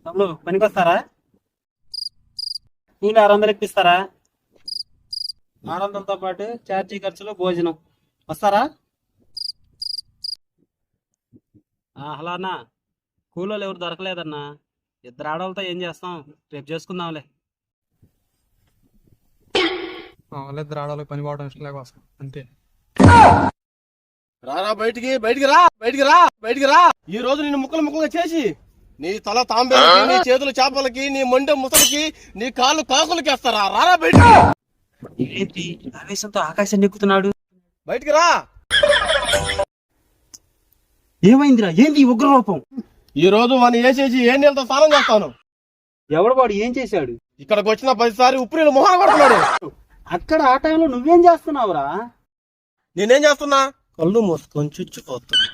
తమ్ముడు పనికి వస్తారా? కూలి 600 ఇప్పిస్తారా? 600తో పాటు ఛార్జీ ఖర్చులు భోజనం వస్తారా? హలో అన్నా, కూలోళ్ళు ఎవరు దొరకలేదన్నా. 2 ఆడవాళ్ళతో ఏం చేస్తాం, రేపు చేసుకుందాంలే. వాళ్ళిద్దరు ఆడవాళ్ళకి పని పోవడం ఇష్టం లేక వస్తాం అంతే. రారా బయటికి రా. ఈ రోజు నిన్ను ముక్కలుగా చేసి నీ తల తాంబేలకి, నీ చేతులు చేపలకి, నీ మొండె ముసలికి, నీ కాళ్ళు కాకులకి వేస్తారా? రారా బయటికి. ఏంటి ఆవేశంతో ఆకాశాన్ని ఎక్కుతున్నాడు? బయటికి రా. ఏమైందిరా? ఏంది ఈ ఉగ్రరూపం? ఈ రోజు వాడిని వేసేసి ఏ నీళ్ళతో స్నానం చేస్తాను. ఎవడు వాడు ఏం చేశాడు? ఇక్కడికి వచ్చిన 10 సారి ఉప్పు నీళ్ళు మొహాన కొడుతున్నాడు. అక్కడ ఆ టైంలో నువ్వేం చేస్తున్నావురా? నేనేం చేస్తున్నా? కళ్ళు మూసుకొని చుచ్చిపోతున్నా.